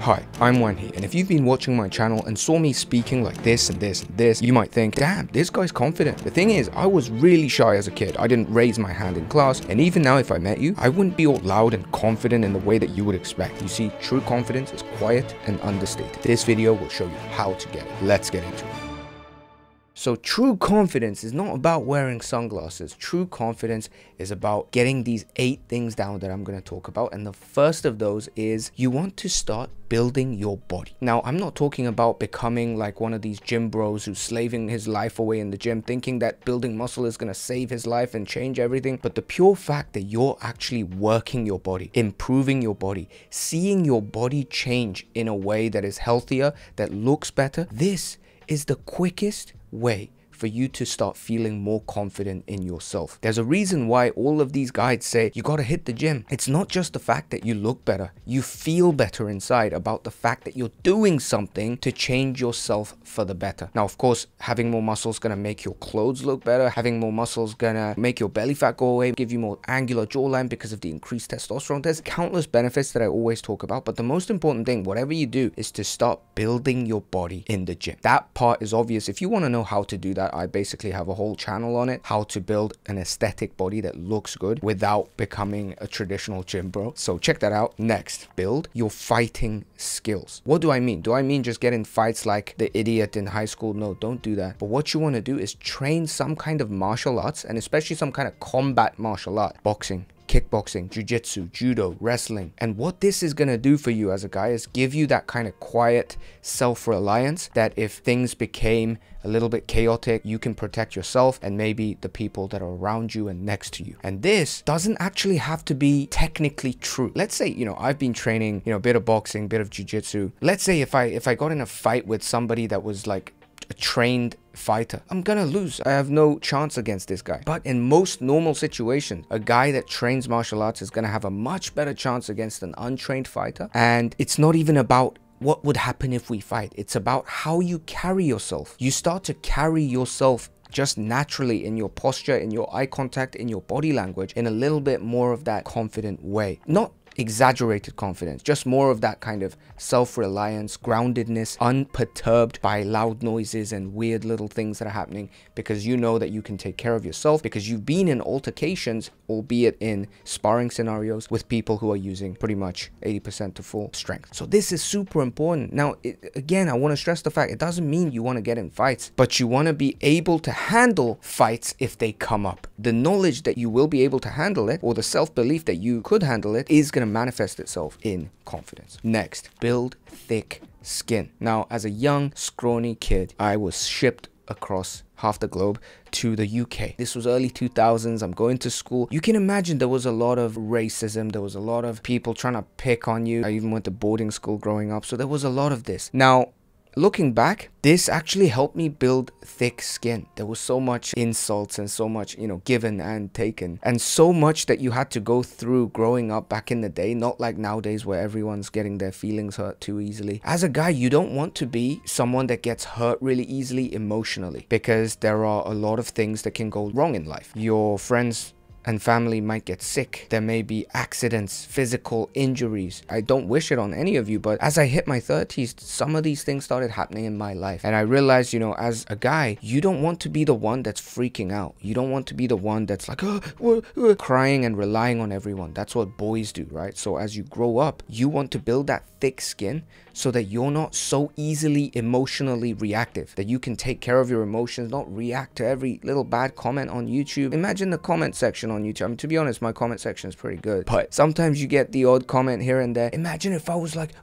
Hi, I'm Wanhee, and if you've been watching my channel and saw me speaking like this and this and this, you might think, damn, this guy's confident. The thing is, I was really shy as a kid. I didn't raise my hand in class, and even now if I met you, I wouldn't be all loud and confident in the way that you would expect. You see, true confidence is quiet and understated. This video will show you how to get it. Let's get into it. So true confidence is not about wearing sunglasses. True confidence is about getting these 8 things down that I'm going to talk about. And the first of those is you want to start building your body. Now, I'm not talking about becoming like one of these gym bros who's slaving his life away in the gym, thinking that building muscle is going to save his life and change everything. But the pure fact that you're actually working your body, improving your body, seeing your body change in a way that is healthier, that looks better, this is the quickest way for you to start feeling more confident in yourself. There's a reason why all of these guides say you gotta hit the gym. It's not just the fact that you look better. You feel better inside about the fact that you're doing something to change yourself for the better. Now, of course, having more muscles gonna make your clothes look better. Having more muscles gonna make your belly fat go away, give you more angular jawline because of the increased testosterone. There's countless benefits that I always talk about, but the most important thing, whatever you do, is to start building your body in the gym. That part is obvious. If you want to know how to do that, I basically have a whole channel on it, how to build an aesthetic body that looks good without becoming a traditional gym bro. So check that out. Next, build your fighting skills. What do I mean? Do I mean just get in fights like the idiot in high school? No, don't do that. But what you want to do is train some kind of martial arts, and especially some kind of combat martial art. Boxing, kickboxing, jiu-jitsu, judo, wrestling. And what this is going to do for you as a guy is give you that kind of quiet self-reliance that if things became a little bit chaotic, you can protect yourself and maybe the people that are around you and next to you. And this doesn't actually have to be technically true. Let's say, I've been training, a bit of boxing, bit of jiu-jitsu. Let's say if I got in a fight with somebody that was like a trained fighter, I'm gonna lose. I have no chance against this guy. But in most normal situations, a guy that trains martial arts is gonna have a much better chance against an untrained fighter. And it's not even about what would happen if we fight. It's about how you carry yourself. You start to carry yourself just naturally in your posture, in your eye contact, in your body language, in a little bit more of that confident way. Not exaggerated confidence, just more of that kind of self-reliance, groundedness, unperturbed by loud noises and weird little things that are happening, because you know that you can take care of yourself, because you've been in altercations, albeit in sparring scenarios, with people who are using pretty much 80% to full strength. So this is super important. Now, again, I want to stress the fact it doesn't mean you want to get in fights, but you want to be able to handle fights if they come up. The knowledge that you will be able to handle it, or the self-belief that you could handle it, is going to manifest itself in confidence. Next, build thick skin. Now, as a young, scrawny kid, I was shipped across half the globe to the UK. This was early 2000s. I'm going to school. You can imagine there was a lot of racism. There was a lot of people trying to pick on you. I even went to boarding school growing up, so there was a lot of this. Now, looking back, this actually helped me build thick skin. There was so much insults and so much, given and taken, and so much that you had to go through growing up back in the day, not like nowadays where everyone's getting their feelings hurt too easily. As a guy, you don't want to be someone that gets hurt really easily emotionally, because there are a lot of things that can go wrong in life. Your friends and family might get sick. There may be accidents, physical injuries. I don't wish it on any of you, but as I hit my 30s, some of these things started happening in my life. And I realized, as a guy, you don't want to be the one that's freaking out. You don't want to be the one that's like, crying and relying on everyone. That's what boys do, right? So as you grow up, you want to build that thick skin so that you're not so easily emotionally reactive, that you can take care of your emotions, not react to every little bad comment on YouTube. Imagine the comment section on YouTube. I mean, to be honest, my comment section is pretty good, but sometimes you get the odd comment here and there. Imagine if I was like,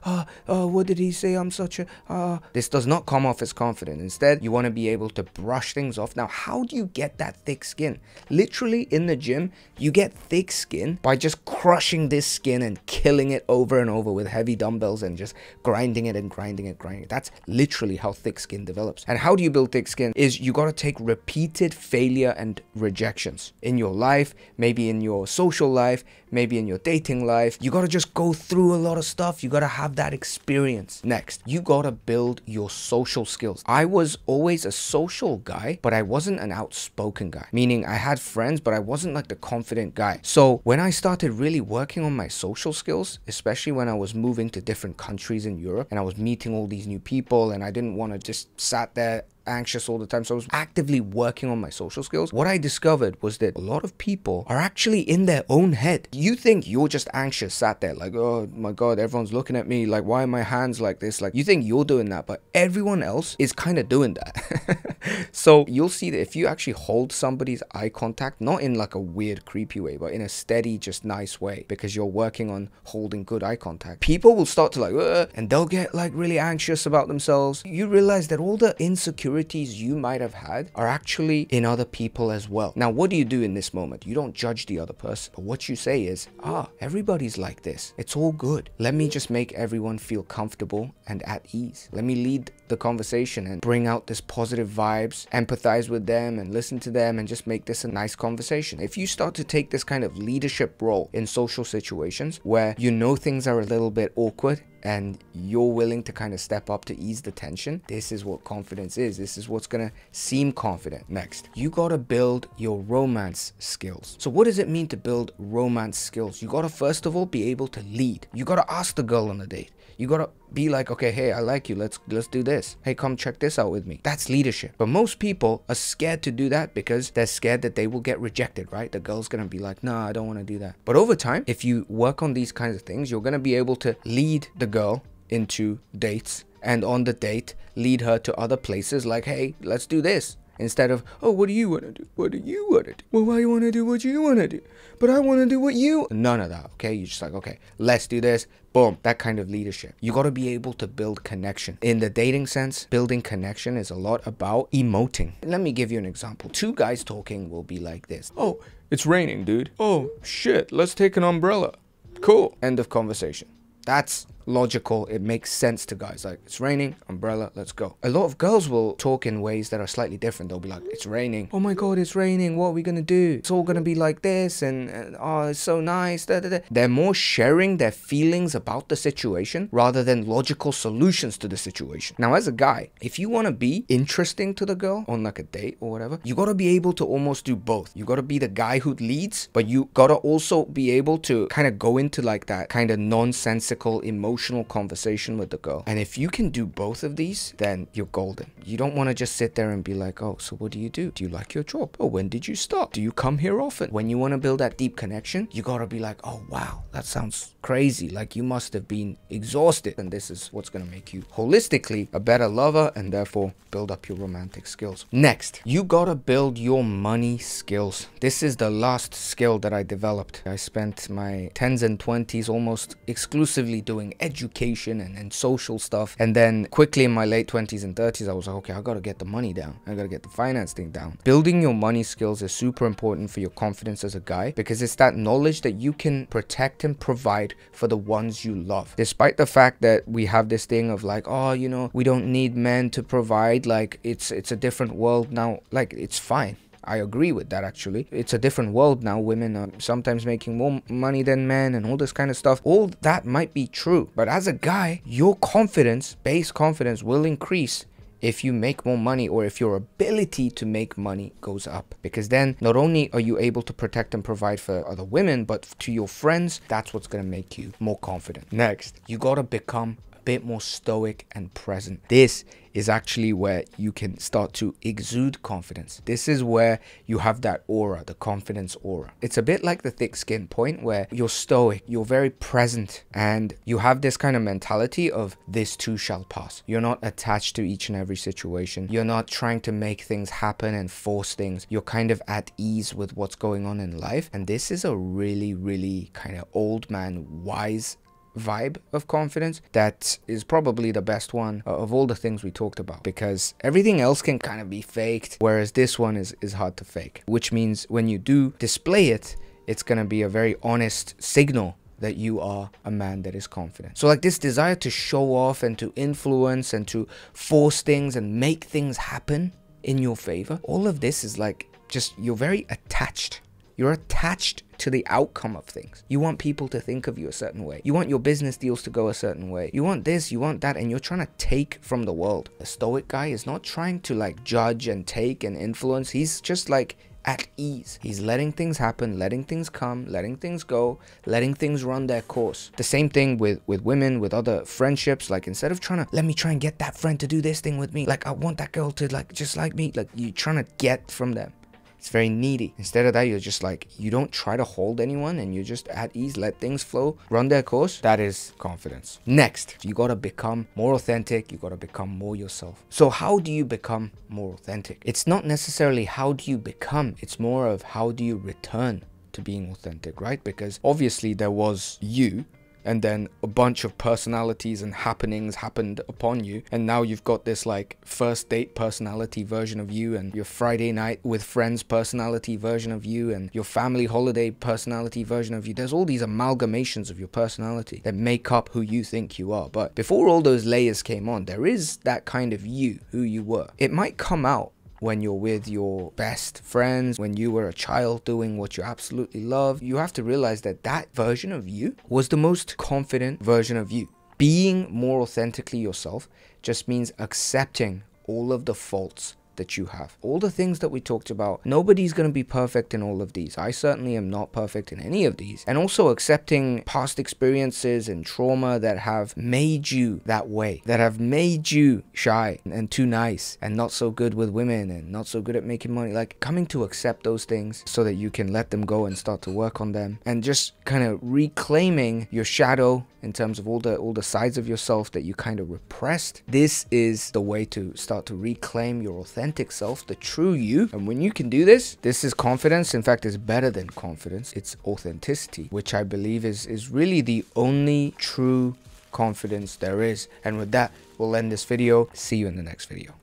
what did he say? I'm such a, This does not come off as confident. Instead, you want to be able to brush things off. Now, how do you get that thick skin? Literally in the gym, you get thick skin by just crushing this skin and killing it over and over with heavy dumbbells and just grinding it and grinding it. That's literally how thick skin develops. And how do you build thick skin? Is you got to take repeated failure and rejections in your life, maybe in your social life, maybe in your dating life. You gotta just go through a lot of stuff. You gotta have that experience. Next, you gotta build your social skills. I was always a social guy, but I wasn't an outspoken guy, meaning I had friends, but I wasn't like the confident guy. So when I started really working on my social skills, especially when I was moving to different countries in Europe and I was meeting all these new people and I didn't want to just sat there anxious all the time, so I was actively working on my social skills. What I discovered was that a lot of people are actually in their own head. You think you're just anxious, sat there like, oh my god, everyone's looking at me, like why are my hands like this? Like you think you're doing that, but everyone else is kind of doing that. So you'll see that if you actually hold somebody's eye contact, not in like a weird creepy way, but in a steady, just nice way, because you're working on holding good eye contact, people will start to like and they'll get like really anxious about themselves. You realize that all the insecurities you might have had are actually in other people as well. Now, what do you do in this moment? You don't judge the other person, but what you say is, everybody's like this. It's all good. Let me just make everyone feel comfortable and at ease. Let me lead the conversation and bring out this positive vibes, empathize with them and listen to them and just make this a nice conversation. If you start to take this kind of leadership role in social situations where you know things are a little bit awkward and you're willing to kind of step up to ease the tension, this is what confidence is. This is what's gonna seem confident. Next, you gotta build your romance skills. So what does it mean to build romance skills? You gotta first of all be able to lead. You gotta ask the girl on a date. You gotta be like, okay, hey, I like you, let's do this. Hey, come check this out with me. That's leadership. But most people are scared to do that because they're scared that they will get rejected, right? The girl's gonna be like, nah, I don't want to do that. But over time, if you work on these kinds of things, you're gonna be able to lead the girl into dates, and on the date lead her to other places like, hey, let's do this. Instead of, oh, what do you want to do? What do you want to do? Well, why you want to do what you want to do? But I want to do what you... None of that, okay? You're just like, okay, let's do this. Boom. That kind of leadership. You got to be able to build connection. In the dating sense, building connection is a lot about emoting. Let me give you an example. Two guys talking will be like this. Oh, it's raining, dude. Oh, shit. Let's take an umbrella. Cool. End of conversation. That's logical. It makes sense to guys. Like, it's raining, umbrella, let's go. A lot of girls will talk in ways that are slightly different. They'll be like, it's raining. Oh my god, it's raining. What are we gonna do? It's all gonna be like this, and oh, it's so nice. Da, da, da. They're more sharing their feelings about the situation rather than logical solutions to the situation. Now, as a guy, if you want to be interesting to the girl on like a date or whatever, you gotta be able to almost do both. You gotta be the guy who leads, but you gotta also be able to kind of go into like that kind of nonsensical emotional conversation with the girl. And if you can do both of these, then you're golden. You don't want to just sit there and be like, oh, so what do you do? Do you like your job? Oh, when did you stop? Do you come here often? When you want to build that deep connection, you gotta be like, oh wow, that sounds crazy. Like you must have been exhausted. And this is what's gonna make you holistically a better lover and therefore build up your romantic skills. Next, you gotta build your money skills. This is the last skill that I developed. I spent my 10s and 20s almost exclusively doing education and social stuff, and then quickly in my late 20s and 30s I was like, okay, I gotta get the money down. I gotta get the finance thing down. Building your money skills is super important for your confidence as a guy, because it's that knowledge that you can protect and provide for the ones you love. Despite the fact that we have this thing of like, oh, you know, we don't need men to provide, like it's a different world now. Like, it's fine. I agree with that, actually. It's a different world now. Women are sometimes making more money than men and all this kind of stuff. All that might be true. But as a guy, your confidence, base confidence, will increase if you make more money, or if your ability to make money goes up. Because then not only are you able to protect and provide for other women, but to your friends, that's what's going to make you more confident. Next, you got to become a bit more stoic and present. This is actually where you can start to exude confidence. This is where you have that aura, the confidence aura. It's a bit like the thick skin point, where you're stoic, you're very present, and you have this kind of mentality of this too shall pass. You're not attached to each and every situation. You're not trying to make things happen and force things. You're kind of at ease with what's going on in life. And this is a really, really kind of old man wise vibe of confidence that is probably the best one of all the things we talked about, because everything else can kind of be faked, whereas this one is hard to fake, which means when you do display it, it's gonna be a very honest signal that you are a man that is confident. So like this desire to show off and to influence and to force things and make things happen in your favor, all of this is like just, you're very attached You're attached to the outcome of things. You want people to think of you a certain way. You want your business deals to go a certain way. You want this, you want that, and you're trying to take from the world. The stoic guy is not trying to like judge and take and influence. He's just like at ease. He's letting things happen, letting things come, letting things go, letting things run their course. The same thing with women, with other friendships. Like, instead of trying to, let me try and get that friend to do this thing with me, like I want that girl to like just like me, like you're trying to get from them. It's very needy. Instead of that, you're just like, you don't try to hold anyone and you're just at ease, let things flow, run their course. That is confidence. Next, you gotta become more authentic. You gotta become more yourself. So how do you become more authentic? It's not necessarily how do you become, it's more of how do you return to being authentic, right? Because obviously there was you, and then a bunch of personalities and happenings happened upon you, and now you've got this like first date personality version of you, and your Friday night with friends personality version of you, and your family holiday personality version of you. There's all these amalgamations of your personality that make up who you think you are. But before all those layers came on, there is that kind of you, who you were. It might come out when you're with your best friends, when you were a child doing what you absolutely love. You have to realize that that version of you was the most confident version of you. Being more authentically yourself just means accepting all of the faults that you have, all the things that we talked about. Nobody's going to be perfect in all of these. I certainly am not perfect in any of these. And also accepting past experiences and trauma that have made you that way, that have made you shy and too nice and not so good with women and not so good at making money. Like, coming to accept those things so that you can let them go and start to work on them, and just kind of reclaiming your shadow in terms of all the sides of yourself that you kind of repressed. This is the way to start to reclaim your authentic self, the true you. And when you can do this, this is confidence. In fact, it's better than confidence. It's authenticity, which I believe is really the only true confidence there is. And with that, we'll end this video. See you in the next video.